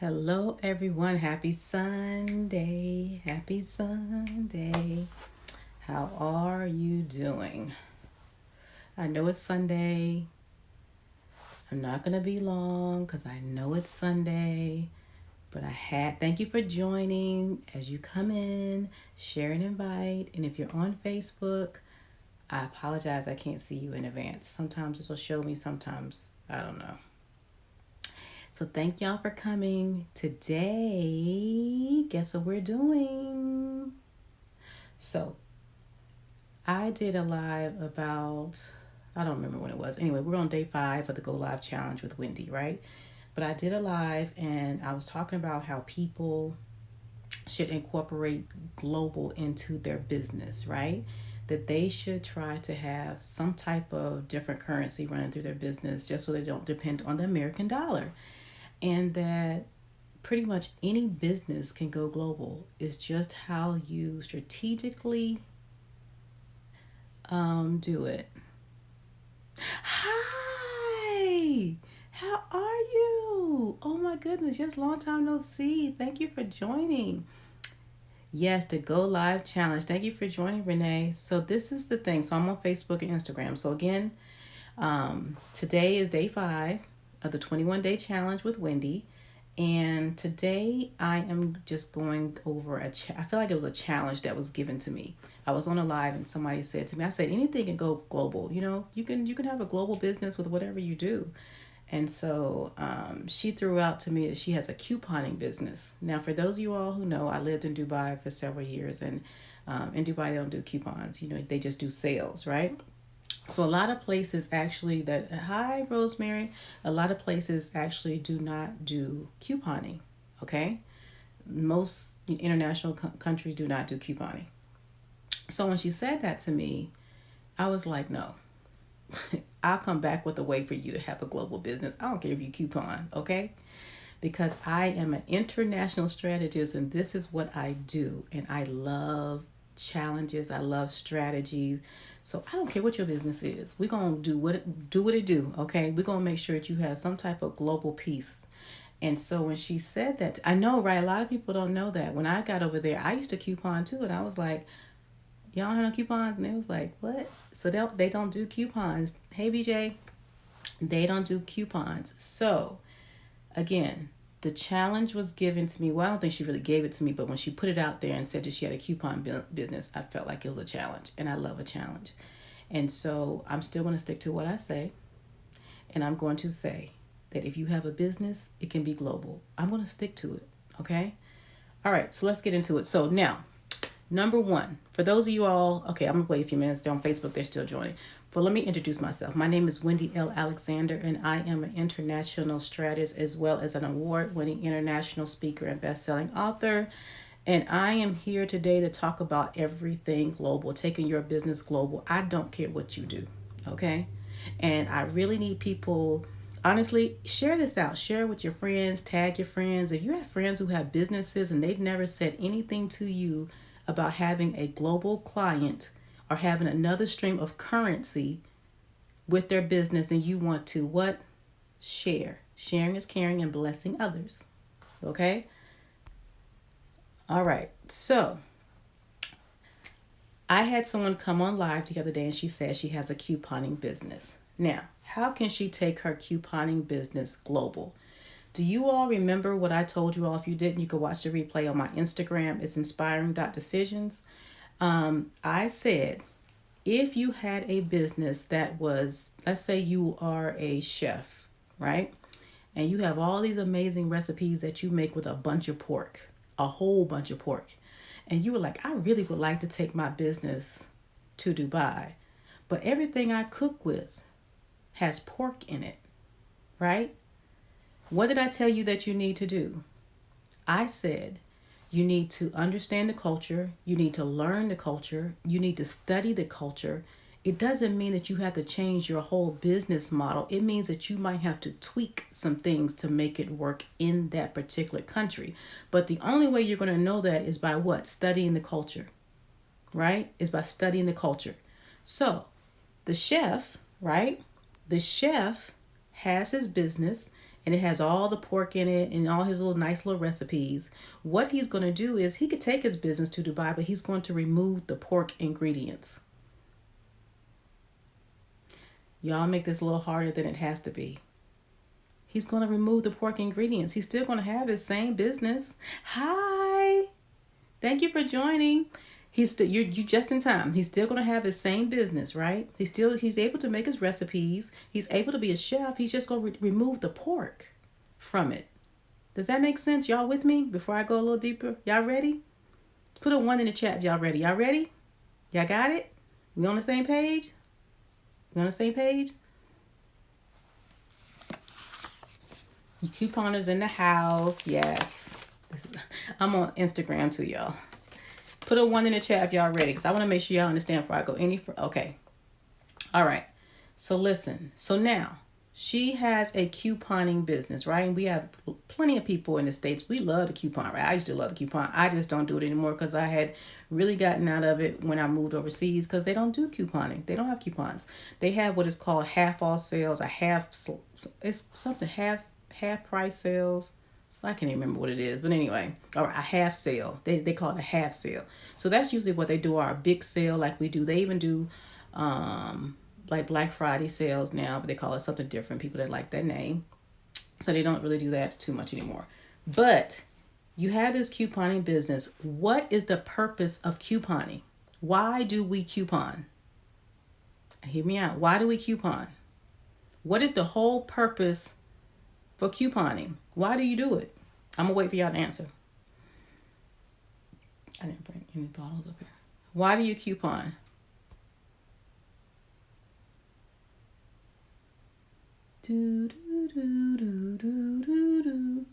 Hello, everyone. Happy Sunday. Happy Sunday. How are you doing? I know it's Sunday. I'm not going to be long because I know it's Sunday. But thank you for joining. As you come in, share and invite. And if you're on Facebook, I apologize. I can't see you in advance. Sometimes it'll show me, sometimes I don't know. So thank y'all for coming. Today, guess what we're doing? So I did a live about, I don't remember when it was. Anyway, we're on day 5 of the Go Live Challenge with Wendy, right? But I did a live and I was talking about how people should incorporate global into their business, right? That they should try to have some type of different currency running through their business just so they don't depend on the American dollar. And that pretty much any business can go global. It's just how you strategically do it. Hi, how are you? Oh my goodness, just long time no see. Thank you for joining. Yes, the Go Live Challenge. Thank you for joining, Renee. So this is the thing. So I'm on Facebook and Instagram. So again, today is day 5 of the 21-day challenge with Wendy. And today I am just going over I feel like it was a challenge that was given to me. I was on a live and somebody said to me, I said, anything can go global. You can have a global business with whatever you do. And so she threw out to me that she has a couponing business. Now, for those of you all who know, I lived in Dubai for several years, and in Dubai they don't do coupons. They just do sales, right? So a lot of places actually hi Rosemary, a lot of places actually do not do couponing, okay? Most international countries do not do couponing. So when she said that to me, I was like, no, I'll come back with a way for you to have a global business. I don't care if you coupon, okay? Because I am an international strategist and this is what I do. And I love challenges. I love strategies. So I don't care what your business is. We're going to do what it do, okay? We're going to make sure that you have some type of global piece. And so when she said that, I know, right? A lot of people don't know that. When I got over there, I used to coupon too. And I was like, y'all don't have no coupons? And they was like, what? So they don't do coupons. Hey, BJ, they don't do coupons. So again, the challenge was given to me. Well, I don't think she really gave it to me, but when she put it out there and said that she had a coupon business, I felt like it was a challenge, and I love a challenge. And so I'm still going to stick to what I say, and I'm going to say that if you have a business, it can be global. I'm going to stick to it, okay? All right, so let's get into it. So now, number 1, for those of you all, okay, I'm going to wait a few minutes. They're on Facebook. They're still joining. But let me introduce myself. My name is Wendy L. Alexander, and I am an international strategist as well as an award-winning international speaker and best-selling author. And I am here today to talk about everything global, taking your business global. I don't care what you do, okay? And I really need people, honestly, share this out. Share with your friends, tag your friends. If you have friends who have businesses and they've never said anything to you about having a global client or having another stream of currency with their business and you want to what? Share. Sharing is caring and blessing others. Okay? All right. So I had someone come on live the other day and she said she has a couponing business. Now, how can she take her couponing business global? Do you all remember what I told you all? If you didn't, you can watch the replay on my Instagram. It's Inspiring.decisions. I said, if you had a business that was, let's say you are a chef, right? And you have all these amazing recipes that you make with a bunch of pork, a whole bunch of pork. And you were like, I really would like to take my business to Dubai, but everything I cook with has pork in it, right? What did I tell you that you need to do? I said, you need to understand the culture. You need to learn the culture. You need to study the culture. It doesn't mean that you have to change your whole business model. It means that you might have to tweak some things to make it work in that particular country. But the only way you're going to know that is by what? Studying the culture, right? Is by studying the culture. So the chef, right? The chef has his business and it has all the pork in it and all his little nice little recipes. What he's going to do is he could take his business to Dubai, but he's going to remove the pork ingredients. Y'all make this a little harder than it has to be. He's going to remove the pork ingredients. He's still going to have his same business. Hi. Thank you for joining. He's still you just in time. He's still going to have his same business, right? He's able to make his recipes. He's able to be a chef. He's just going to remove the pork from it. Does that make sense? Y'all with me? Before I go a little deeper, y'all ready? Put a 1 in the chat if y'all ready. Y'all ready? Y'all got it? We on the same page? We on the same page? You couponers in the house. Yes. I'm on Instagram too, y'all. Put a 1 in the chat if y'all ready, because I want to make sure y'all understand before I go any further. Okay. All right. So listen. So now she has a couponing business, right? And we have plenty of people in the States. We love the coupon, right? I used to love the coupon. I just don't do it anymore because I had really gotten out of it when I moved overseas, because they don't do couponing. They don't have coupons. They have what is called half off sales, it's something half price sales. So I can't even remember what it is, but anyway, or a half sale. They call it a half sale. So that's usually what they do, or a big sale like we do. They even do like Black Friday sales now, but they call it something different. People that like that name. So they don't really do that too much anymore. But you have this couponing business. What is the purpose of couponing? Why do we coupon? Hear me out. Why do we coupon? What is the whole purpose for couponing? Why do you do it? I'm gonna wait for y'all to answer. I didn't bring any bottles up here. Why do you coupon? Do, do, do, do, do, do, do.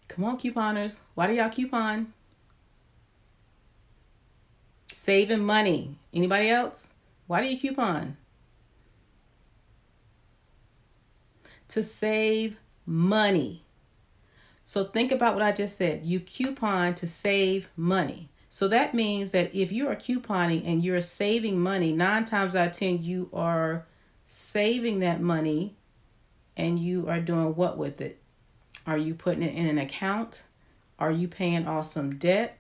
Come on, couponers. Why do y'all coupon? Saving money. Anybody else? Why do you coupon? To save money. So think about what I just said. You coupon to save money. So that means that if you are couponing and you're saving money, 9 times out of 10, you are saving that money, and you are doing what with it? Are you putting it in an account? Are you paying off some debt?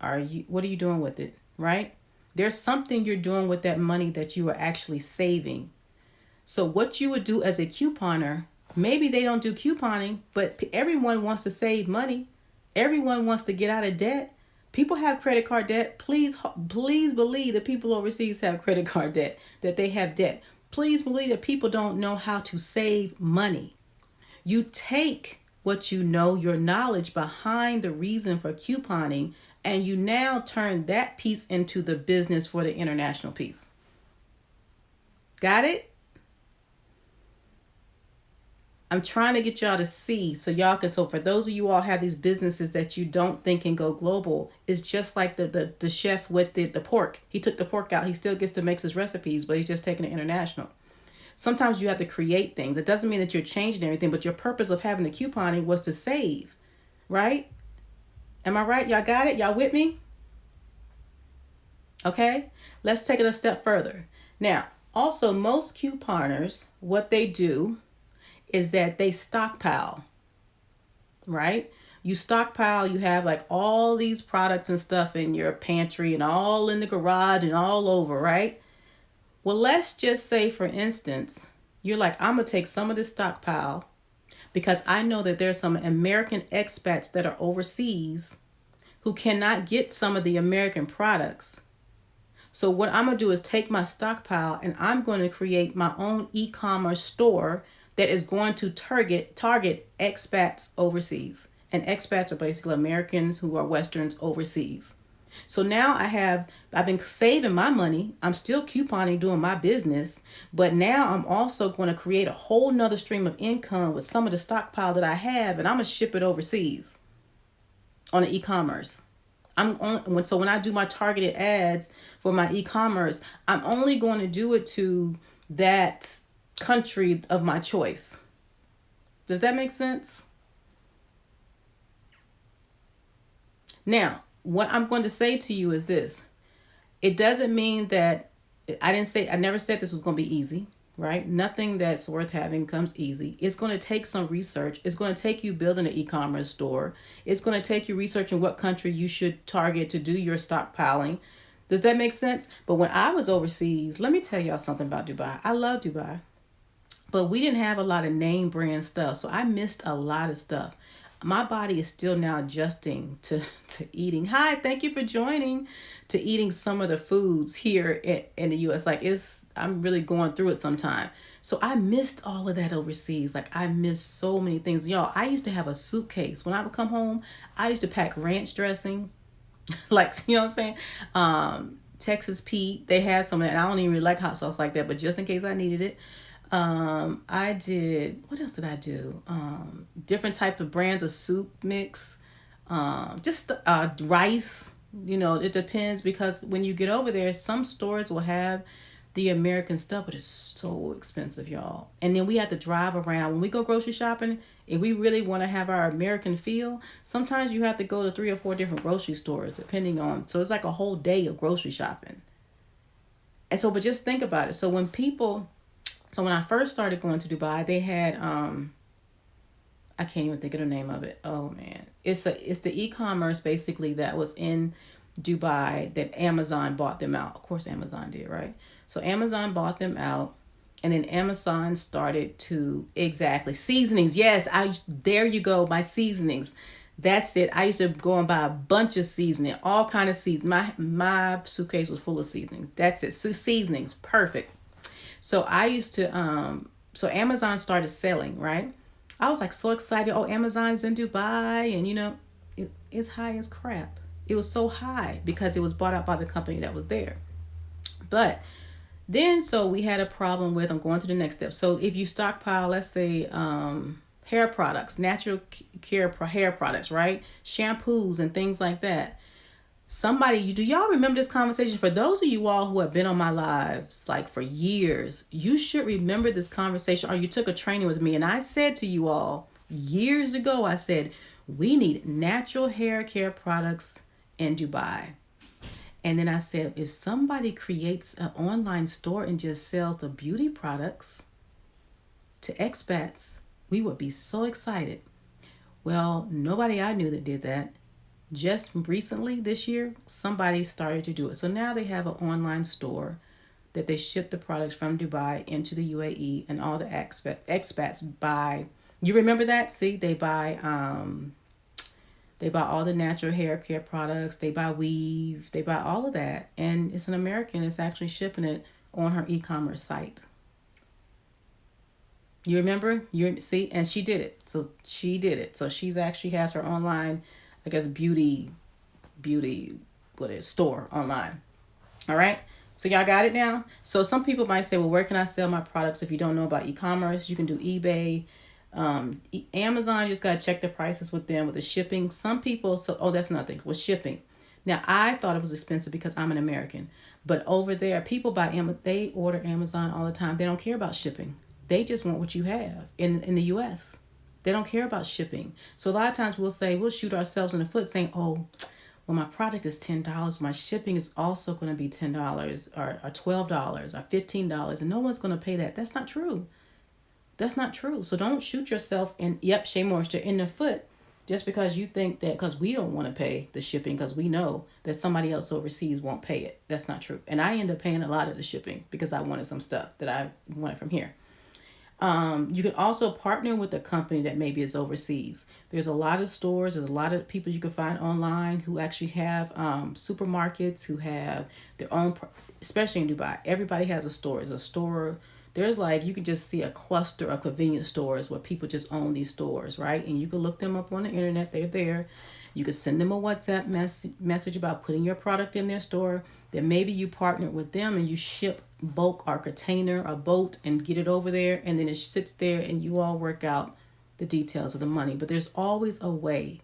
What are you doing with it, right? There's something you're doing with that money that you are actually saving. So what you would do as a couponer, maybe they don't do couponing, but everyone wants to save money. Everyone wants to get out of debt. People have credit card debt. Please believe that people overseas have credit card debt, that they have debt. Please believe that people don't know how to save money. You take what you know, your knowledge behind the reason for couponing, and you now turn that piece into the business for the international piece. Got it? I'm trying to get y'all to see so y'all can, so for those of you all have these businesses that you don't think can go global, it's just like the chef with the pork. He took the pork out. He still gets to make his recipes, but he's just taking it international. Sometimes you have to create things. It doesn't mean that you're changing everything, but your purpose of having the couponing was to save, right? Am I right? Y'all got it? Y'all with me? Okay, let's take it a step further. Now, also most couponers, what they do is that they stockpile, right? You stockpile, you have like all these products and stuff in your pantry and all in the garage and all over, right? Well, let's just say, for instance, you're like, I'm going to take some of this stockpile because I know that there's some American expats that are overseas who cannot get some of the American products. So what I'm going to do is take my stockpile and I'm going to create my own e-commerce store that is going to target expats overseas. And expats are basically Americans who are Westerns overseas. So now I've been saving my money. I'm still couponing, doing my business, but now I'm also going to create a whole nother stream of income with some of the stockpile that I have, and I'm going to ship it overseas on the e-commerce. So when I do my targeted ads for my e-commerce, I'm only going to do it to that country of my choice. Does that make sense? Now, what I'm going to say to you is this. It doesn't mean that I never said this was going to be easy. right? Nothing that's worth having comes easy. It's going to take some research. It's going to take you building an e-commerce store. It's going to take you researching what country you should target to do your stockpiling. Does that make sense? But when I was overseas, let me tell y'all something about Dubai. I love Dubai, but we didn't have a lot of name brand stuff. So I missed a lot of stuff. My body is still now adjusting to eating. Hi, thank you for joining, to eating some of the foods here in the US. Like I'm really going through it sometime. So I missed all of that overseas. Like I missed so many things. Y'all, I used to have a suitcase. When I would come home, I used to pack ranch dressing. Like, you know what I'm saying? Texas Pete, they had some of that. And I don't even really like hot sauce like that, but just in case I needed it. I did, what else did I do? Different type of brands of soup mix, just rice. You know, it depends, because when you get over there, some stores will have the American stuff, but it's so expensive, y'all. And then we have to drive around. When we go grocery shopping, if we really want to have our American feel, sometimes you have to go to 3 or 4 different grocery stores, depending on. So it's like a whole day of grocery shopping. And so, but just think about it. So when I first started going to Dubai, they had I can't even think of the name of it. Oh man. It's the e-commerce basically that was in Dubai that Amazon bought them out. Of course Amazon did, right? So Amazon bought them out, and then Amazon started to, exactly, seasonings. Yes, there you go, my seasonings. That's it. I used to go and buy a bunch of seasoning, all kind of seasoning. My suitcase was full of seasonings. That's it. So seasonings, perfect. So I used to so Amazon started selling, right? I was like so excited. Oh, Amazon's in Dubai, and it's high as crap. It was so high because it was bought out by the company that was there. But then, so we had a problem with, I'm going to the next step. So if you stockpile, let's say, hair products, natural care hair products, right? Shampoos and things like that. Do y'all remember this conversation? For those of you all who have been on my lives like for years, you should remember this conversation, or you took a training with me. And I said to you all years ago, I said, we need natural hair care products in Dubai. And then I said, if somebody creates an online store and just sells the beauty products to expats, we would be so excited. Well, nobody I knew that did that. Just recently this year, somebody started to do it. So now they have an online store that they ship the products from Dubai into the UAE, and all the expats buy. You remember that? See, they buy all the natural hair care products. They buy weave. They buy all of that. And it's an American that's actually shipping it on her e-commerce site. You remember? You see? And she did it. So she did it. So she's actually has her online, I guess, beauty, store online. All right. So y'all got it now? So some people might say, well, where can I sell my products? If you don't know about e-commerce, you can do eBay. Amazon, you just got to check the prices with them, with the shipping. Some people, that's nothing with shipping. Now, I thought it was expensive because I'm an American, but over there, people they order Amazon all the time. They don't care about shipping. They just want what you have in the US. They don't care about shipping. So a lot of times we'll shoot ourselves in the foot saying, oh, well, my product is $10. My shipping is also going to be $10 or $12 or $15, and no one's going to pay that. That's not true. That's not true. So don't shoot yourself in the foot just because you think that, because we don't want to pay the shipping because we know that somebody else overseas won't pay it. That's not true. And I end up paying a lot of the shipping because I wanted some stuff that I wanted from here. You can also partner with a company that maybe is overseas. There's a lot of stores, there's a lot of people you can find online who actually have supermarkets, who have their own, especially in Dubai. Everybody has a store. There's like, you can just see a cluster of convenience stores where people just own these stores, right? And you can look them up on the internet. They're there. You can send them a WhatsApp message about putting your product in their store. Then maybe you partner with them and you ship bulk or container or boat and get it over there. And then it sits there and you all work out the details of the money. But there's always a way.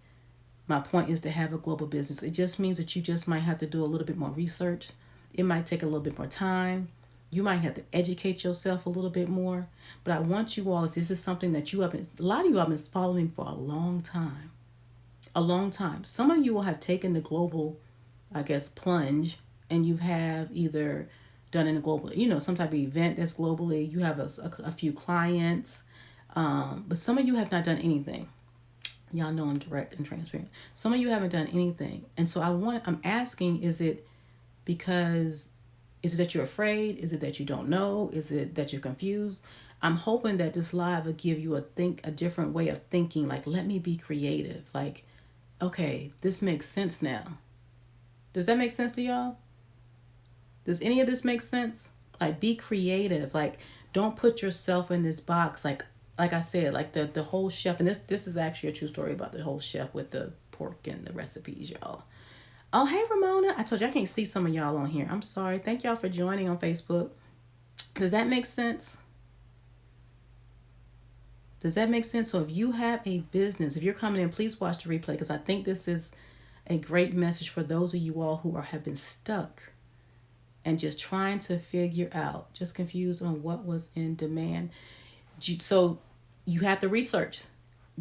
My point is to have a global business. It just means that you just might have to do a little bit more research. It might take a little bit more time. You might have to educate yourself a little bit more. But I want you all, if this is something that a lot of you have been following for a long time. A long time. Some of you will have taken the global, I guess, plunge, and you have either done in a global, some type of event that's globally. You have a few clients, but some of you have not done anything. Y'all know I'm direct and transparent. Some of you haven't done anything, and so I'm asking: because is it that you're afraid? Is it that you don't know? Is it that you're confused? I'm hoping that this live will give you a different way of thinking. Like, let me be creative. Like, okay, this makes sense now. Does that make sense to y'all? Does any of this make sense? Like, be creative. Like, don't put yourself in this box. Like I said, like the whole chef, and this is actually a true story about the whole chef with the pork and the recipes, y'all. Oh, hey, Ramona. I told you I can't see some of y'all on here. I'm sorry. Thank y'all for joining on Facebook. Does that make sense? Does that make sense? So if you have a business, if you're coming in, please watch the replay, because I think this is a great message for those of you all who have been stuck and just trying to figure out, just confused on what was in demand. So you have to research.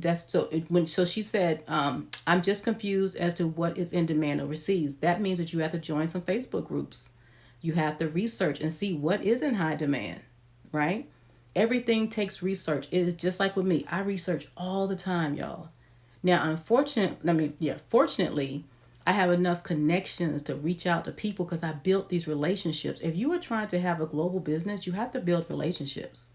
So she said, I'm just confused as to what is in demand overseas. That means that you have to join some Facebook groups. You have to research and see what is in high demand, right? Everything takes research. It is just like with me. I research all the time, y'all. Now, fortunately, I have enough connections to reach out to people because I built these relationships. If you are trying to have a global business, you have to build relationships.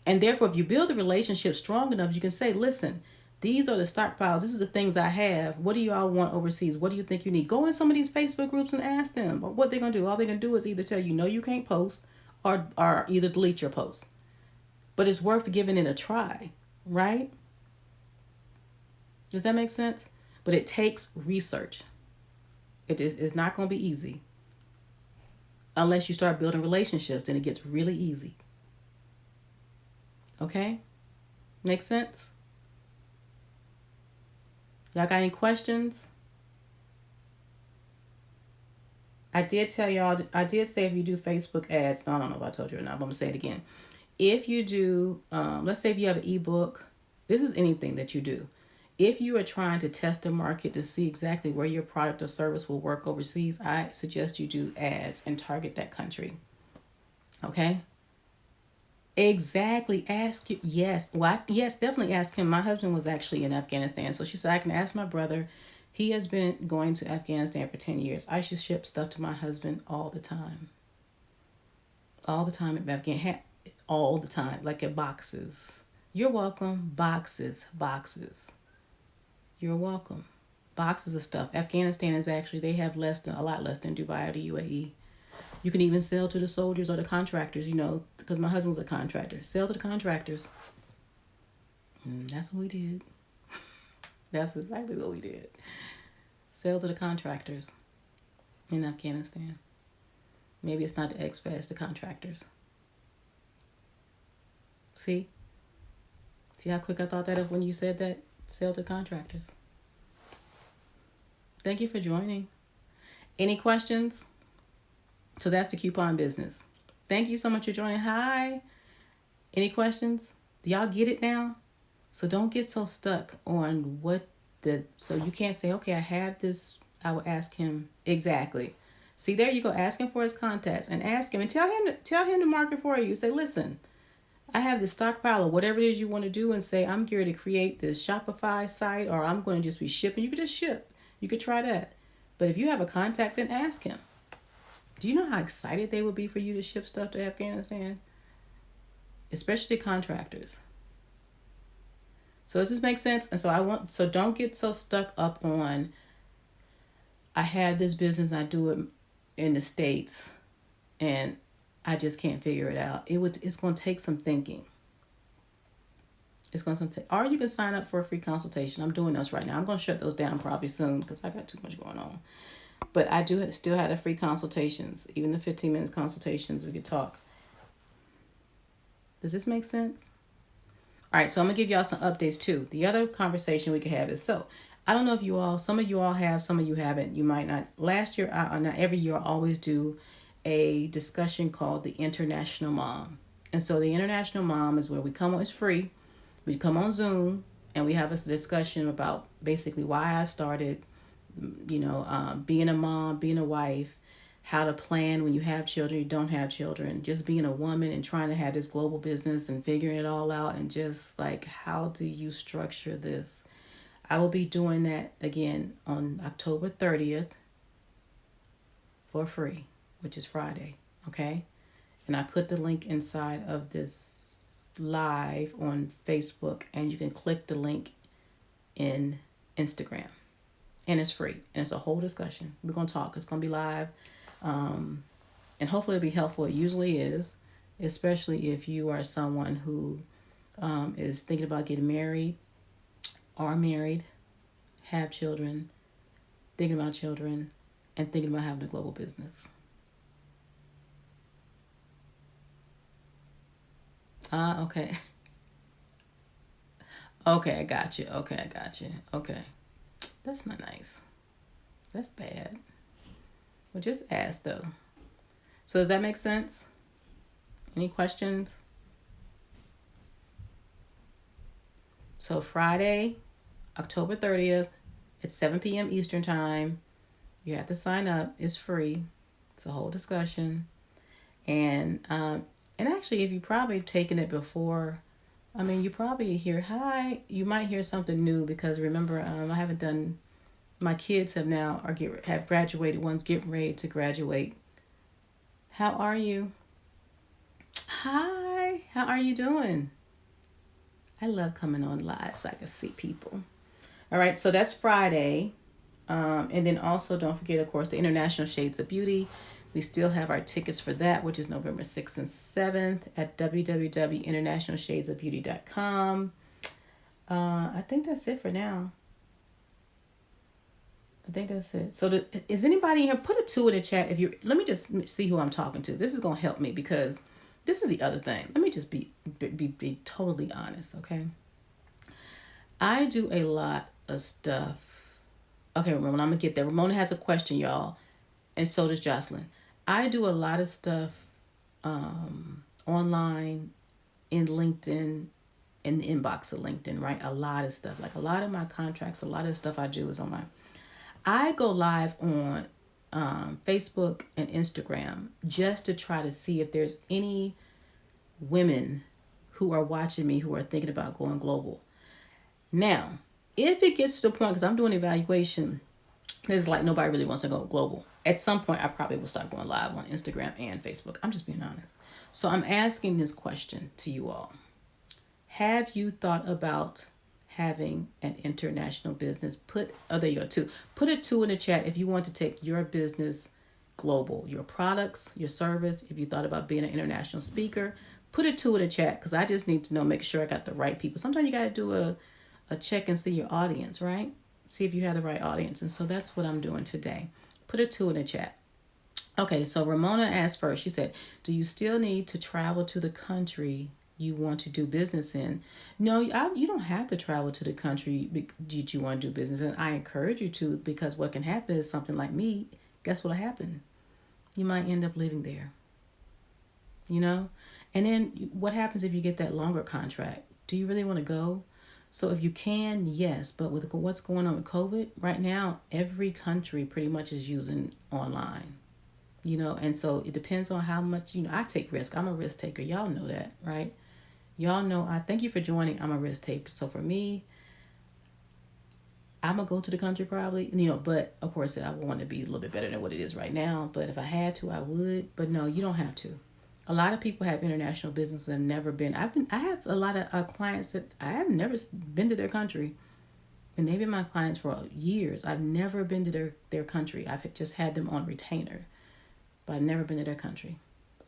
And therefore, if you build the relationship strong enough, you can say, listen, these are the stockpiles. This is the things I have. What do you all want overseas? What do you think you need? Go in some of these Facebook groups and ask them what they're going to do. All they're going to do is either tell you, no, you can't post, or either delete your post. But it's worth giving it a try, right? Does that make sense? But it takes research. It's not going to be easy unless you start building relationships, and it gets really easy. Okay? Make sense? Y'all got any questions? I did say if you do Facebook ads, no, I don't know if I told you or not, but I'm going to say it again. If you do, let's say if you have an ebook, this is anything that you do. If you are trying to test the market to see exactly where your product or service will work overseas, I suggest you do ads and target that country. Okay? Exactly. Ask you. Yes. Well, yes, definitely ask him. My husband was actually in Afghanistan. So she said, I can ask my brother. He has been going to Afghanistan for 10 years. I should ship stuff to my husband all the time. All the time at Afghanistan. All the time. Like at boxes. You're welcome. Boxes. You're welcome. Boxes of stuff. Afghanistan is actually, they have a lot less than Dubai or the UAE. You can even sell to the soldiers or the contractors, because my husband was a contractor. Sell to the contractors. That's what we did. That's exactly what we did. Sell to the contractors in Afghanistan. Maybe it's not the expats, the contractors. See how quick I thought that up when you said that? Sell to contractors. Thank you for joining. Any questions? So that's the coupon business. Thank you so much for joining. Hi. Any questions? Do y'all get it now? So don't get so stuck on so you can't say, okay, I have this. I will ask him. Exactly. See, there you go. Ask him for his contacts and ask him and tell him to market for you. Say, listen, I have this stockpile of whatever it is you want to do, and say, I'm geared to create this Shopify site, or I'm going to just be shipping. You could just ship. You could try that. But if you have a contact, then ask him. Do you know how excited they would be for you to ship stuff to Afghanistan? Especially contractors. So does this make sense? And so don't get so stuck up on, I have this business, I do it in the States, and I just can't figure it out. It's going to take some thinking. Or you can sign up for a free consultation. I'm doing those right now. I'm going to shut those down probably soon because I got too much going on. But I do still have the free consultations, even the 15 minutes consultations. We could talk. Does this make sense? All right, so I'm going to give y'all some updates too. The other conversation we could have is, I don't know if some of you all have, some of you haven't. You might not. Last year, not every year, I always do a discussion called the International Mom. And so the International Mom is where we come on, it's free. We come on Zoom and we have a discussion about basically why I started, being a mom, being a wife, how to plan when you have children, you don't have children, just being a woman and trying to have this global business and figuring it all out, and just like, how do you structure this? I will be doing that again on October 30th for free, which is Friday. Okay. And I put the link inside of this live on Facebook, and you can click the link in Instagram. And it's free. And it's a whole discussion. We're going to talk. It's going to be live. And hopefully it'll be helpful. It usually is, especially if you are someone who is thinking about getting married, are married, have children, thinking about children, and thinking about having a global business. Okay. Okay, I got you. Okay, I got you. Okay. That's not nice. That's bad. Well, just ask though. So does that make sense? Any questions? So Friday, October 30th at 7 p.m. Eastern Time. You have to sign up. It's free. It's a whole discussion. And actually, if you probably taken it before, I mean, you probably hear hi. You might hear something new because remember, I haven't done. My kids have now have graduated. One's getting ready to graduate. How are you? Hi. How are you doing? I love coming on live so I can see people. All right, so that's Friday. And then also don't forget, of course, the International Shades of Beauty. We still have our tickets for that, which is November 6th and 7th at www.internationalshadesofbeauty.com. I think that's it for now. I think that's it. So is anybody here? Put a 2 in the chat if you. Let me just see who I'm talking to. This is gonna help me because this is the other thing. Let me just be totally honest, okay? I do a lot of stuff. Okay, Ramona, I'm gonna get there. Ramona has a question, y'all, and so does Jocelyn. I do a lot of stuff online, in LinkedIn, in the inbox of LinkedIn, right? A lot of stuff. Like a lot of my contracts, a lot of stuff I do is online. I go live on Facebook and Instagram just to try to see if there's any women who are watching me who are thinking about going global. Now, if it gets to the point, because I'm doing evaluation, it's like nobody really wants to go global. At some point, I probably will start going live on Instagram and Facebook. I'm just being honest. So I'm asking this question to you all. Have you thought about having an international business? There you go, 2. Put a 2 in the chat if you want to take your business global, your products, your service. If you thought about being an international speaker, put a 2 in the chat because I just need to know, make sure I got the right people. Sometimes you got to do a check and see your audience, right? See if you have the right audience. And so that's what I'm doing today. Put a 2 in the chat. Okay, so Ramona asked first. She said, do you still need to travel to the country you want to do business in? No, you don't have to travel to the country that you want to do business in. I encourage you to, because what can happen is something like me. Guess what'll happen? You might end up living there. You know? And then what happens if you get that longer contract? Do you really want to go? So if you can, yes. But with what's going on with COVID right now, every country pretty much is using online. You know, and so it depends on how much, I take risk. I'm a risk taker. Y'all know that, right? Y'all know, I thank you for joining. I'm a risk taker. So for me, I'm going to go to the country probably, but of course I want to be a little bit better than what it is right now. But if I had to, I would. But no, you don't have to. A lot of people have international businesses and never been. I have a lot of clients that I have never been to their country. And they've been my clients for years. I've never been to their country. I've just had them on retainer. But I've never been to their country.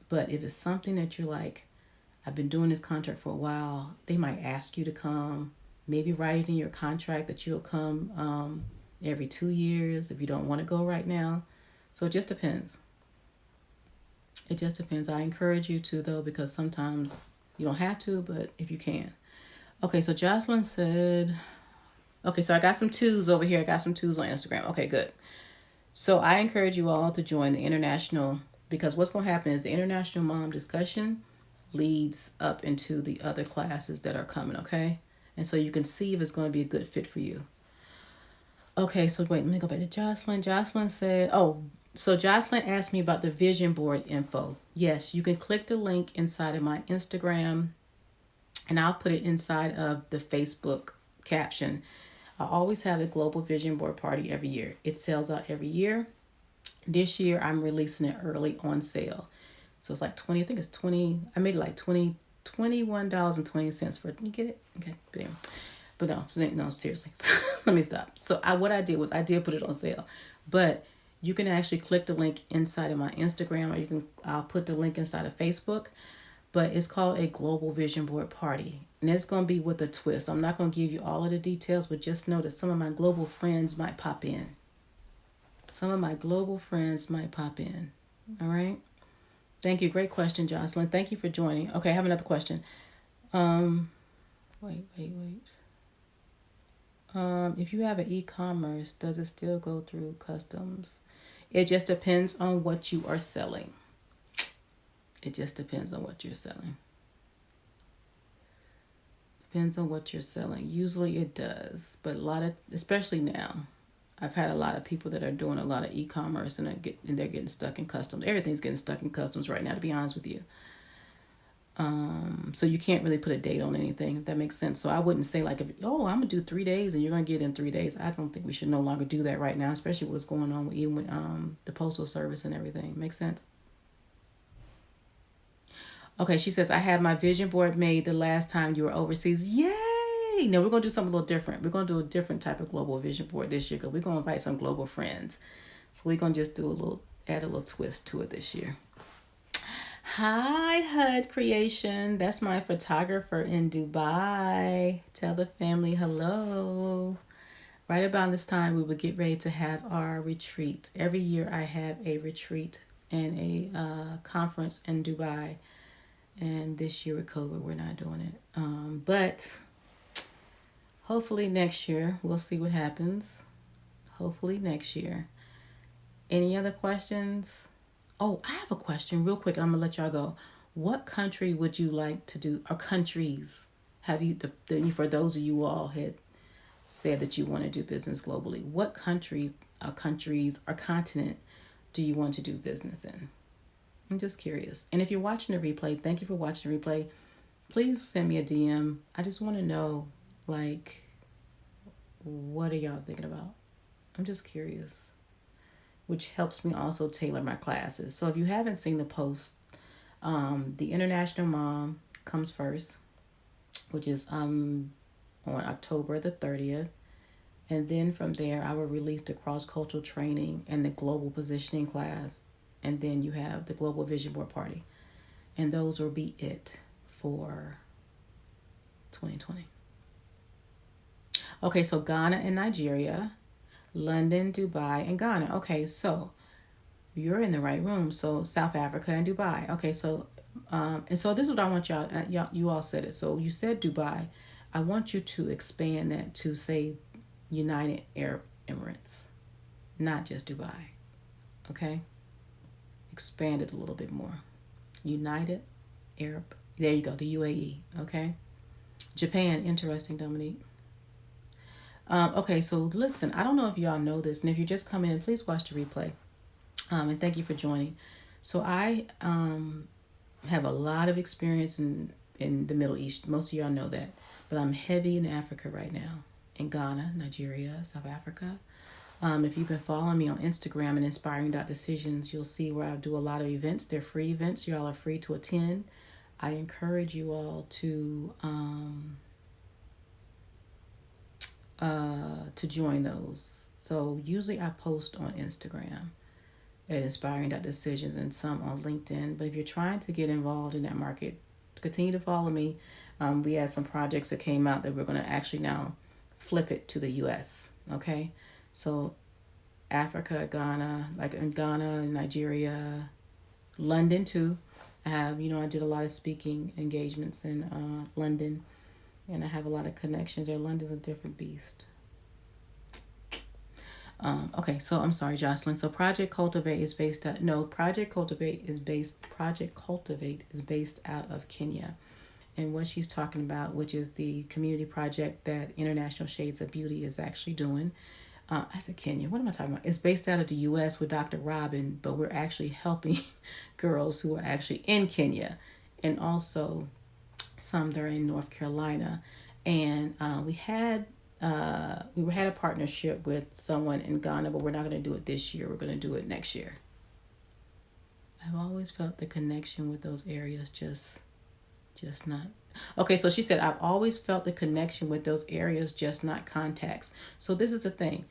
But if it's something that you're like, I've been doing this contract for a while, they might ask you to come. Maybe write it in your contract that you'll come every 2 years if you don't want to go right now. So it just depends. It just depends. I encourage you to, though, because sometimes you don't have to, but if you can. Okay, so Jocelyn said, okay, so I got some 2s over here. I got some 2s on Instagram. Okay, good. So I encourage you all to join the international, because what's going to happen is the international mom discussion leads up into the other classes that are coming, okay? And so you can see if it's going to be a good fit for you. Okay, so wait, let me go back to Jocelyn. Jocelyn said, So Jocelyn asked me about the vision board info. Yes, you can click the link inside of my Instagram, and I'll put it inside of the Facebook caption. I always have a global vision board party every year. It sells out every year. This year I'm releasing it early on sale. So it's like 20, I think it's 20, I made it like $21.20 for it. You get it? Okay, bam. But no, seriously. Let me stop. So what I did was I did put it on sale. But you can actually click the link inside of my Instagram, or I'll put the link inside of Facebook. But it's called a Global Vision Board Party. And it's going to be with a twist. I'm not going to give you all of the details, but just know that some of my global friends might pop in. Some of my global friends might pop in. All right. Thank you. Great question, Jocelyn. Thank you for joining. Okay, I have another question. Wait. If you have an e-commerce, does it still go through customs? It just depends on what you are selling. It just depends on what you're selling. Depends on what you're selling. Usually it does, but especially now, I've had a lot of people that are doing a lot of e-commerce and they're getting stuck in customs. Everything's getting stuck in customs right now, to be honest with you. So you can't really put a date on anything, if that makes sense. So I wouldn't say like, I'm gonna do 3 days and you're gonna get it in 3 days. I don't think we should no longer do that right now, especially what's going on with the postal service and everything. Makes sense? Okay, she says, I had my vision board made the last time you were overseas. Yay! No, we're going to do something a little different. We're going to do a different type of global vision board this year because we're going to invite some global friends. So we're going to just add a little twist to it this year. Hi, HUD Creation. That's my photographer in Dubai. Tell the family hello. Right about this time, we would get ready to have our retreat. Every year I have a retreat and a conference in Dubai. And this year with COVID, we're not doing it. But hopefully next year, we'll see what happens. Hopefully next year. Any other questions? Oh, I have a question real quick. I'm going to let y'all go. What country would you like to do, or countries, have you, for those of you all had said that you want to do business globally, what countries or continent do you want to do business in? I'm just curious. And if you're watching the replay, thank you for watching the replay. Please send me a DM. I just want to know, like, what are y'all thinking about? I'm just curious, which helps me also tailor my classes. So if you haven't seen the post, the International Mom comes first, which is on October the 30th. And then from there, I will release the cross-cultural training and the global positioning class. And then you have the Global Vision Board Party. And those will be it for 2020. Okay, so Ghana and Nigeria, London, Dubai, and Ghana. Okay, so you're in the right room. So South Africa and Dubai. Okay, so and so this is what I want y'all, you all said it. So you said Dubai. I want you to expand that to say United Arab Emirates, not just Dubai. Okay? Expand it a little bit more. United Arab, there you go, the UAE. Okay? Japan, interesting, Dominique. Okay, so listen, I don't know if y'all know this, and if you're just coming in, please watch the replay. And thank you for joining. So I have a lot of experience in the Middle East. Most of y'all know that. But I'm heavy in Africa right now. In Ghana, Nigeria, South Africa. If you've been following me on Instagram and Inspiring.decisions, you'll see where I do a lot of events. They're free events. Y'all are free to attend. I encourage you all to join those. So usually I post on Instagram at Inspiring.decisions and some on LinkedIn. But if you're trying to get involved in that market, continue to follow me. We had some projects that came out that we're going to actually now flip it to the U.S. Okay, so Africa, Ghana, like in Ghana, Nigeria, London too. I did a lot of speaking engagements in London, and I have a lot of connections there. London's a different beast. Okay, so I'm sorry, Jocelyn. So Project Cultivate is based out of Kenya. And what she's talking about, which is the community project that International Shades of Beauty is actually doing. I said Kenya. What am I talking about? It's based out of the U.S. with Dr. Robin, but we're actually helping girls who are actually in Kenya, and also some that are in North Carolina. And we had a partnership with someone in Ghana, but we're not going to do it this year. We're going to do it next year. I've always felt the connection with those areas, just not. Okay, so she said I've always felt the connection with those areas, just not contacts. So this is the thing,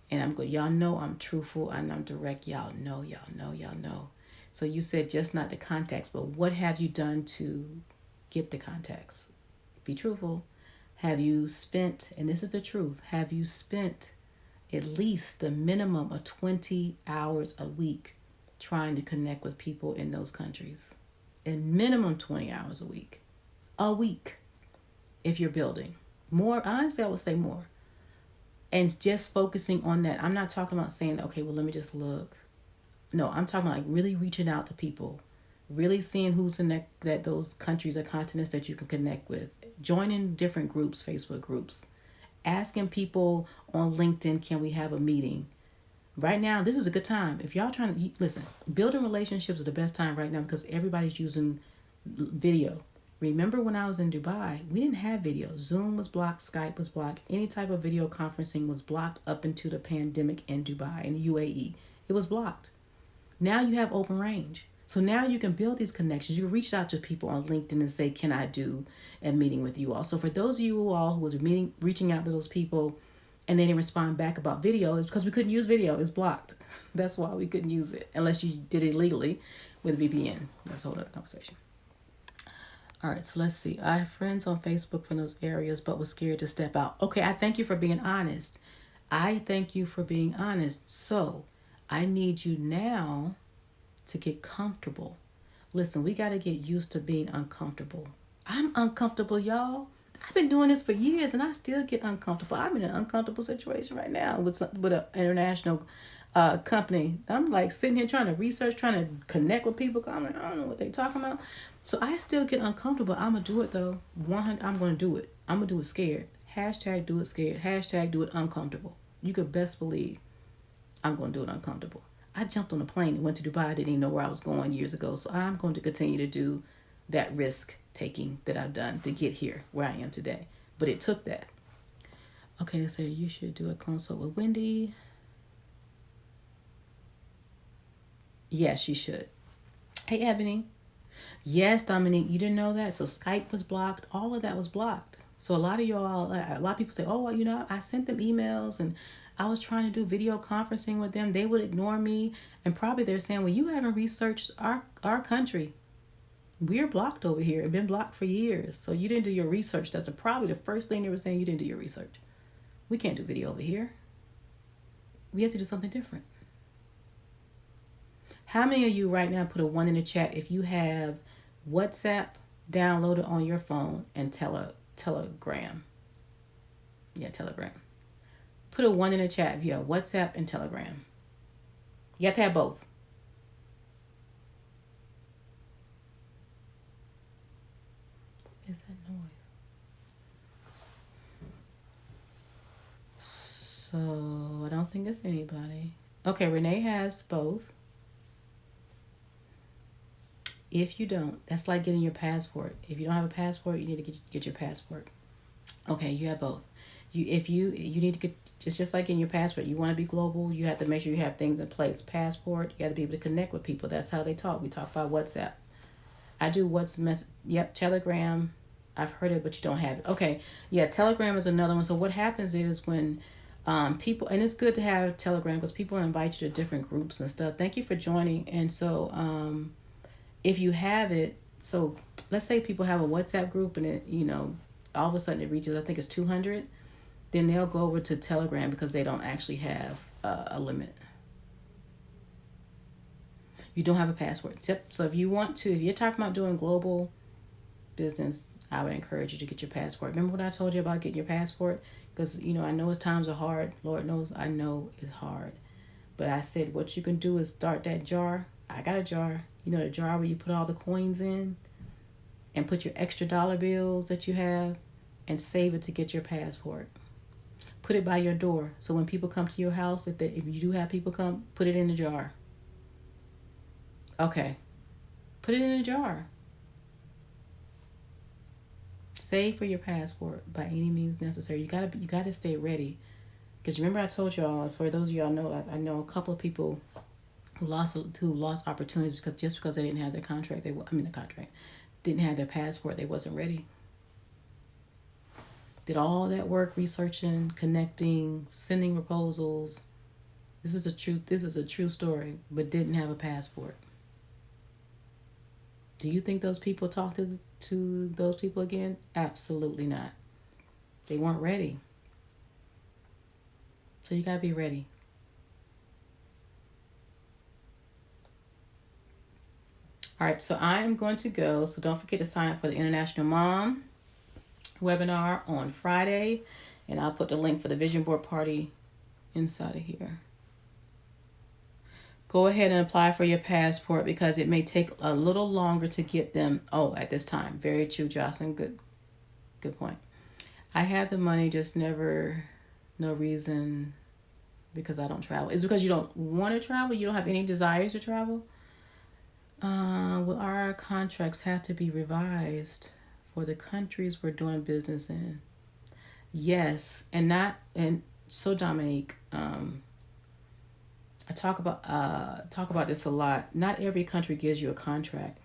and I'm good. Y'all know I'm truthful and I'm direct. Y'all know. So you said just not the contacts, but what have you done to get the contacts? Be truthful. Have you spent, and this is the truth, have you spent at least the minimum of 20 hours a week trying to connect with people in those countries? And minimum 20 hours a week. A week, if you're building. More, honestly, I would say more. And just focusing on that. I'm not talking about saying, okay, well, let me just look. No, I'm talking about like really reaching out to people, really seeing who's in that those countries or continents that you can connect with, joining different groups, Facebook groups, asking people on LinkedIn, can we have a meeting? Right now, this is a good time. If y'all trying to listen, building relationships is the best time right now because everybody's using video. Remember when I was in Dubai, we didn't have video. Zoom was blocked, Skype was blocked, any type of video conferencing was blocked up into the pandemic in Dubai, in the UAE. It was blocked. Now you have open range. So now you can build these connections. You reach out to people on LinkedIn and say, can I do a meeting with you all? So for those of you all who was reaching out to those people and they didn't respond back about video, it's because we couldn't use video. It's blocked. That's why we couldn't use it unless you did it legally with VPN. That's a whole other conversation. All right, so let's see. I have friends on Facebook from those areas, but was scared to step out. Okay, I thank you for being honest. I thank you for being honest. So I need you now to get comfortable. Listen, we got to get used to being uncomfortable. I'm uncomfortable, y'all. I've been doing this for years and I still get uncomfortable. I'm in an uncomfortable situation right now with an international company. I'm like sitting here trying to research, trying to connect with people. I'm like, I don't know what they talking about. So I still get uncomfortable. I'm going to do it though. 100, I'm going to do it. I'm going to do it scared. Hashtag do it scared. Hashtag do it uncomfortable. You could best believe I'm going to do it uncomfortable. I jumped on a plane and went to Dubai. I didn't even know where I was going years ago. So I'm going to continue to do that risk taking that I've done to get here where I am today. But it took that. Okay, so you should do a consult with Wendy. Yes, you should. Hey, Ebony. Yes, Dominique, you didn't know that? So Skype was blocked. All of that was blocked. So a lot of people say, oh, well, I sent them emails and I was trying to do video conferencing with them. They would ignore me. And probably they're saying, well, you haven't researched our country. We're blocked over here and been blocked for years. So you didn't do your research. That's probably the first thing they were saying. You didn't do your research. We can't do video over here. We have to do something different. How many of you right now put a 1 in the chat if you have WhatsApp downloaded on your phone and Telegram? Yeah, Telegram. Put a 1 in the chat if you have WhatsApp and Telegram. You have to have both. What is that noise? So I don't think it's anybody. Okay, Renee has both. If you don't, that's like getting your passport. If you don't have a passport, you need to get your passport. Okay, you have both. You need to get just like in your passport. You want to be global. You have to make sure you have things in place. Passport. You got to be able to connect with people. That's how they talk. We talk about WhatsApp. I do Telegram. I've heard it, but you don't have it. Okay, yeah, Telegram is another one. So what happens is when people, and it's good to have Telegram because people invite you to different groups and stuff. Thank you for joining. And so if you have it, so let's say people have a WhatsApp group and it, all of a sudden it reaches, I think it's 200, then they'll go over to Telegram because they don't actually have a limit. You don't have a password. So if you're talking about doing global business, I would encourage you to get your passport. Remember what I told you about getting your passport? Because, I know as times are hard. Lord knows I know it's hard. But I said what you can do is start that jar. I got a jar. The jar where you put all the coins in and put your extra dollar bills that you have and save it to get your passport. Put it by your door. So when people come to your house, if you do have people come, put it in a jar. Okay. Put it in a jar. Save for your passport by any means necessary. You gotta stay ready. Because remember I told y'all, for those of y'all know, I know a couple of people who lost opportunities because they didn't have their contract. The contract didn't have their passport. They wasn't ready. Did all that work researching, connecting, sending proposals. This is a true story, but didn't have a passport. Do you think those people talk to those people again? Absolutely not. They weren't ready. So you got to be ready. All right, so I am going to go. So don't forget to sign up for the International Mom webinar on Friday. And I'll put the link for the vision board party inside of here. Go ahead and apply for your passport because it may take a little longer to get them. Oh, at this time. Very true, Jocelyn. Good point. I have the money, just never, no reason, because I don't travel. Is it because you don't want to travel? You don't have any desires to travel? Will our contracts have to be revised for the countries we're doing business in? Yes, and so Dominique, I talk about this a lot. Not every country gives you a contract.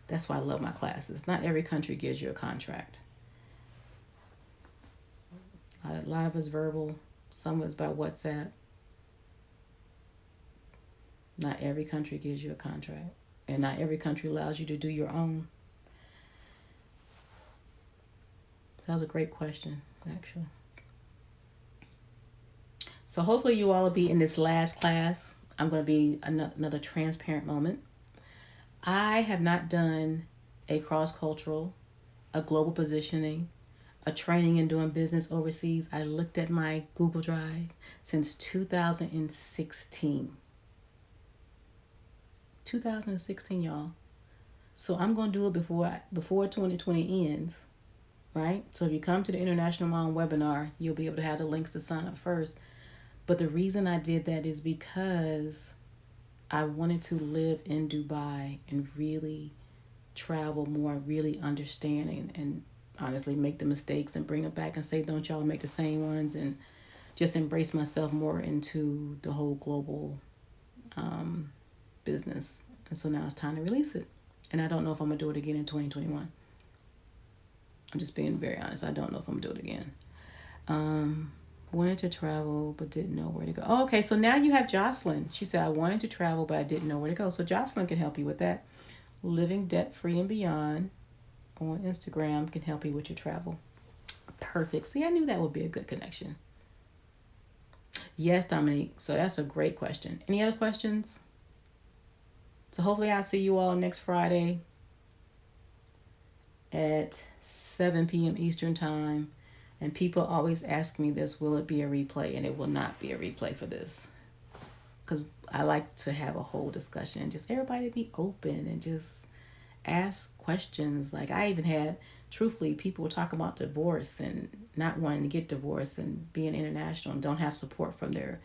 That's why I love my classes. Not every country gives you a contract. A lot of it's verbal. Some is by WhatsApp. Not every country gives you a contract, and not every country allows you to do your own. That was a great question, actually. So hopefully you all will be in this last class. I'm going to be another transparent moment. I have not done a cross-cultural, a global positioning, a training in doing business overseas. I looked at my Google Drive since 2016. 2016, y'all. So I'm going to do it before 2020 ends, right? So if you come to the International Mom webinar, you'll be able to have the links to sign up first. But the reason I did that is because I wanted to live in Dubai and really travel more, really understand and honestly make the mistakes and bring it back and say, don't y'all make the same ones, and just embrace myself more into the whole global business. And so now it's time to release it. And I don't know if I'm going to do it again in 2021. I'm just being very honest. I don't know if I'm going to do it again. Wanted to travel but didn't know where to go. Oh, okay, so now you have Jocelyn. She said, I wanted to travel but I didn't know where to go. So Jocelyn can help you with that. Living Debt Free and Beyond on Instagram can help you with your travel. Perfect. See, I knew that would be a good connection. Yes, Dominique. So that's a great question. Any other questions? So hopefully I'll see you all next Friday at 7 p.m. Eastern Time. And people always ask me this, will it be a replay? And it will not be a replay for this. Because I like to have a whole discussion and just everybody be open and just ask questions. Like I even had, truthfully, people talk about divorce and not wanting to get divorced and being international and don't have support from their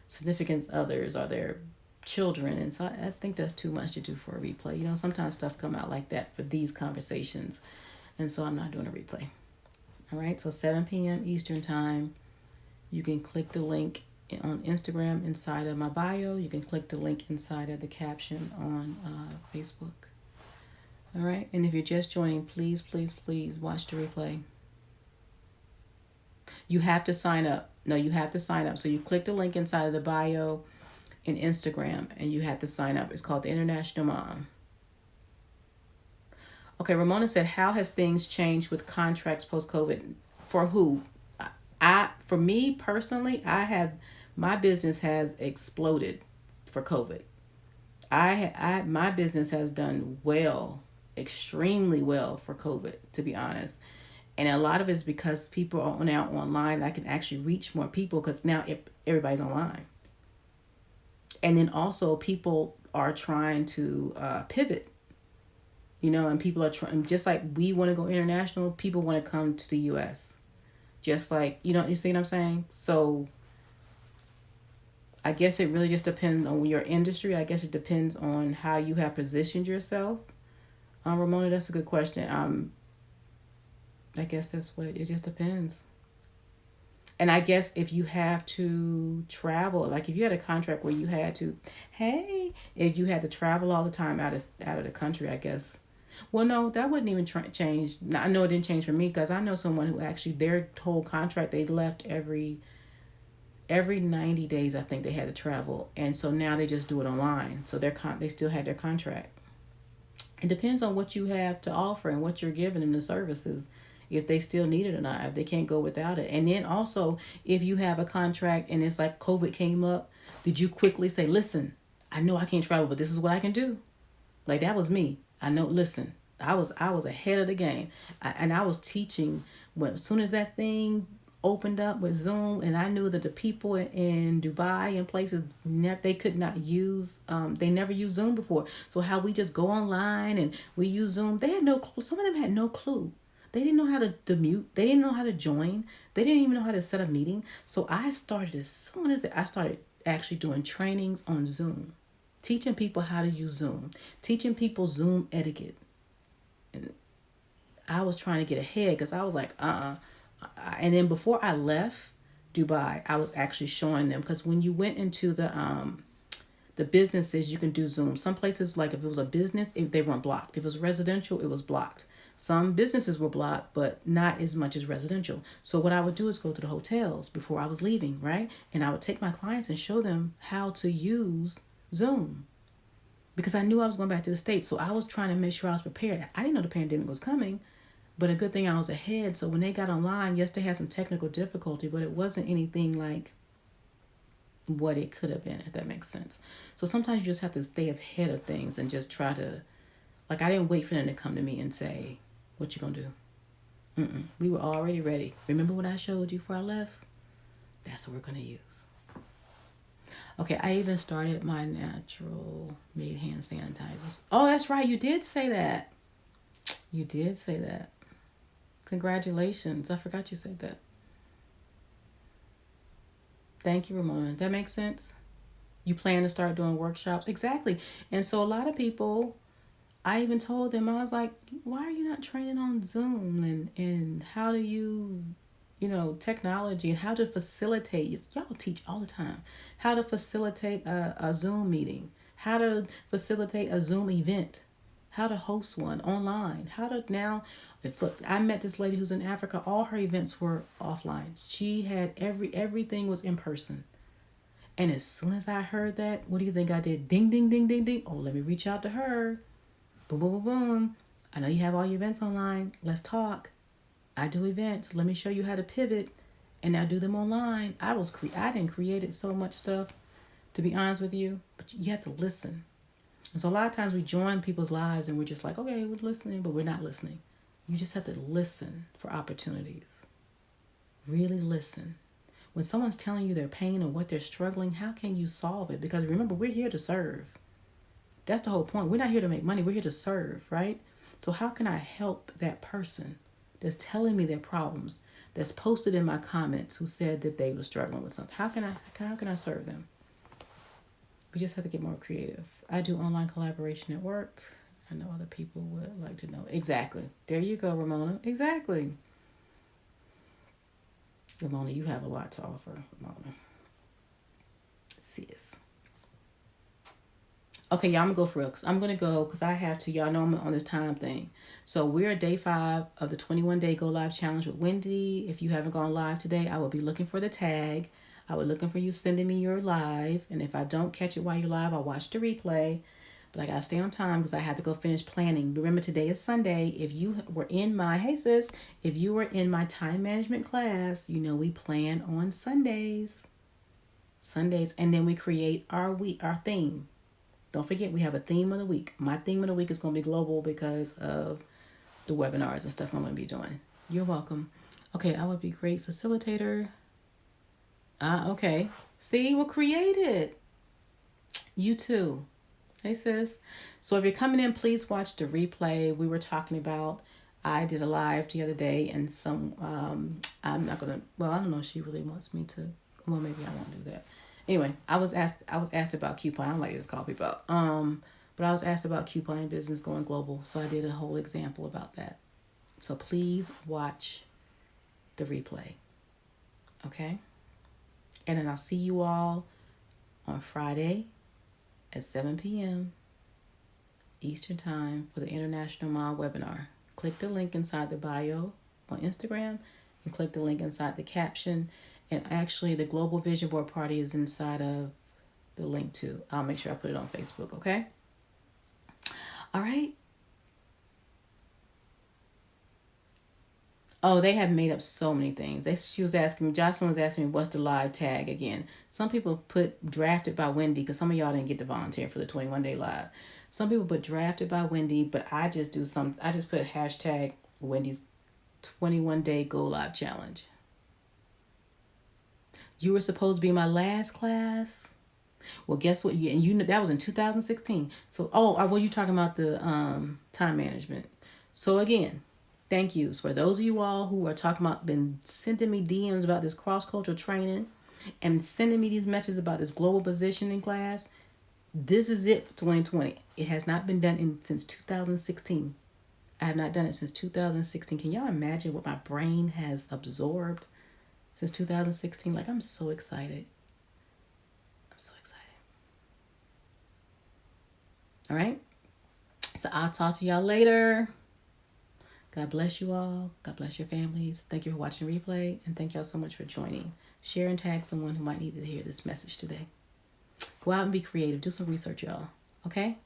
significant others or their children. And so I think that's too much to do for a replay. You know, sometimes stuff come out like that for these conversations. And so I'm not doing a replay. All right, so 7 p.m. Eastern Time. You can click the link on Instagram inside of my bio. You can click the link inside of the caption on Facebook. All right, and if you're just joining, please, please, please watch the replay. You have to sign up. No, you have to sign up. So you click the link inside of the bio in Instagram, and you have to sign up. It's called the International Mom. Okay, Ramona said, how has things changed with contracts post-COVID? For who? For me personally, my business has exploded for COVID. My business has done well, extremely well for COVID, to be honest. And a lot of it is because people are now online. I can actually reach more people because now everybody's online. And then also people are trying to pivot. You know, and people are trying, just like we want to go international, people want to come to the U.S. Just like, you see what I'm saying? So I guess it really just depends on your industry. I guess it depends on how you have positioned yourself. Ramona, that's a good question. I guess that's what it just depends. And I guess if you have to travel, like if you had a contract where you had to, hey, if you had to travel all the time out of the country, I guess. Well, no, that wouldn't even change. I know it didn't change for me because I know someone who actually their whole contract they left every 90 days. I think they had to travel, and so now they just do it online. So they still had their contract. It depends on what you have to offer and what you're giving them the services, if they still need it or not, if they can't go without it. And then also, if you have a contract and it's like COVID came up, did you quickly say, listen, I know I can't travel, but this is what I can do? Like that was me. I know, listen, I was ahead of the game. And I was teaching when as soon as that thing opened up with Zoom, and I knew that the people in Dubai and places they could not use they never used Zoom before. So how we just go online and we use Zoom, they had no clue. Some of them had no clue. They didn't know how to mute. They didn't know how to join. They didn't even know how to set a meeting. So I started as soon as I started actually doing trainings on Zoom, teaching people how to use Zoom, teaching people Zoom etiquette. And I was trying to get ahead because I was like, And then before I left Dubai, I was actually showing them because when you went into the businesses, you can do Zoom. Some places, like if it was a business, they weren't blocked. If it was residential, it was blocked. Some businesses were blocked, but not as much as residential. So what I would do is go to the hotels before I was leaving, right? And I would take my clients and show them how to use Zoom because I knew I was going back to the States. So I was trying to make sure I was prepared. I didn't know the pandemic was coming, but a good thing I was ahead. So when they got online, yes, they had some technical difficulty, but it wasn't anything like what it could have been, if that makes sense. So sometimes you just have to stay ahead of things and just try to, like, I didn't wait for them to come to me and say, what you gonna do? We were already ready. Remember what I showed you before I left? That's what we're gonna use. Okay, I even started my natural made hand sanitizers. Oh, that's right. You did say that. You did say that. Congratulations. I forgot you said that. Thank you, Ramona. That makes sense. You plan to start doing workshops. Exactly. And so a lot of people, I even told them, I was like, why are you not training on Zoom and how to use, technology and how to facilitate? Y'all teach all the time. How to facilitate a Zoom meeting, how to facilitate a Zoom event, how to host one online, how to now. If I met this lady who's in Africa, all her events were offline. She had everything was in person. And as soon as I heard that, what do you think I did? Ding, ding, ding, ding, ding. Oh, let me reach out to her. Boom, boom, boom, boom. I know you have all your events online. Let's talk. I do events. Let me show you how to pivot, and I do them online. I didn't create so much stuff, to be honest with you, but you have to listen. And so a lot of times we join people's lives and we're just like, okay, we're listening, but we're not listening. You just have to listen for opportunities. Really listen. When someone's telling you their pain or what they're struggling, how can you solve it? Because remember, we're here to serve. That's the whole point. We're not here to make money. We're here to serve, right? So how can I help that person that's telling me their problems, that's posted in my comments who said that they were struggling with something? How can I serve them? We just have to get more creative. I do online collaboration at work. I know other people would like to know. Exactly. There you go, Ramona. Exactly. Ramona, you have a lot to offer, Ramona. Sis. Okay, y'all, I'm gonna go for real. Cause I'm gonna go because I have to. Y'all know I'm on this time thing. So we're at day 5 of the 21 day go live challenge with Wendy. If you haven't gone live today, I will be looking for the tag. I will looking for you sending me your live. And if I don't catch it while you're live, I'll watch the replay. But I gotta stay on time because I have to go finish planning. Remember, today is Sunday. If you were in my if you were in my time management class, we plan on Sundays. Sundays, and then we create our theme. Don't forget, we have a theme of the week. My theme of the week is going to be global because of the webinars and stuff I'm going to be doing. You're welcome. Okay, I would be great facilitator. Okay. See, we'll create it. You too. Hey, sis. So if you're coming in, please watch the replay. We were talking about I did a live the other day, and I'm not gonna. Well, I don't know if she really wants me to. Well, maybe I won't do that. Anyway, I was asked about coupon. I don't like to just call people out. But I was asked about couponing business going global, so I did a whole example about that. So please watch the replay, okay? And then I'll see you all on Friday at 7 p.m. Eastern Time for the International Mom webinar. Click the link inside the bio on Instagram and click the link inside the caption. And actually, the Global Vision Board Party is inside of the link too. I'll make sure I put it on Facebook, okay? All right. Oh, they have made up so many things. She was asking me, Jocelyn was asking me, what's the live tag again? Some people put drafted by Wendy because some of y'all didn't get to volunteer for the 21-day live. Some people put drafted by Wendy, but I just put hashtag Wendy's 21-day go live challenge. You were supposed to be my last class. Well, guess what? That was in 2016. So, well, you talking about the time management. So again, thank yous for those of you all who are talking about, been sending me DMs about this cross-cultural training and sending me these messages about this global positioning class. This is it for 2020. It has not been done since 2016. I have not done it since 2016. Can y'all imagine what my brain has absorbed since 2016? Like, I'm so excited. I'm so excited. All right. So I'll talk to y'all later. God bless you all. God bless your families. Thank you for watching the replay. And thank y'all so much for joining. Share and tag someone who might need to hear this message today. Go out and be creative. Do some research, y'all. Okay?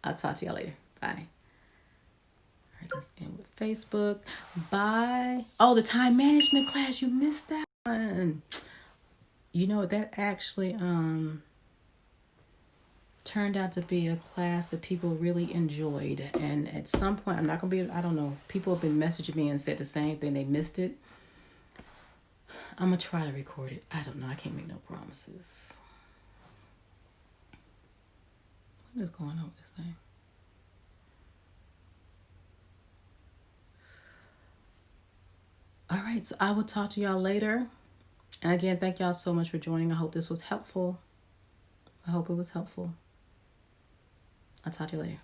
I'll talk to y'all later. Bye. All right, let's end with Facebook. Bye. Oh, the time management class. You missed that one. You know, that actually turned out to be a class that people really enjoyed. And at some point, I'm not going to be, I don't know, people have been messaging me and said the same thing. They missed it. I'm going to try to record it. I don't know. I can't make no promises. What is going on with this thing? All right. So I will talk to y'all later. And again, thank y'all so much for joining. I hope this was helpful. I hope it was helpful. I'll talk to you later.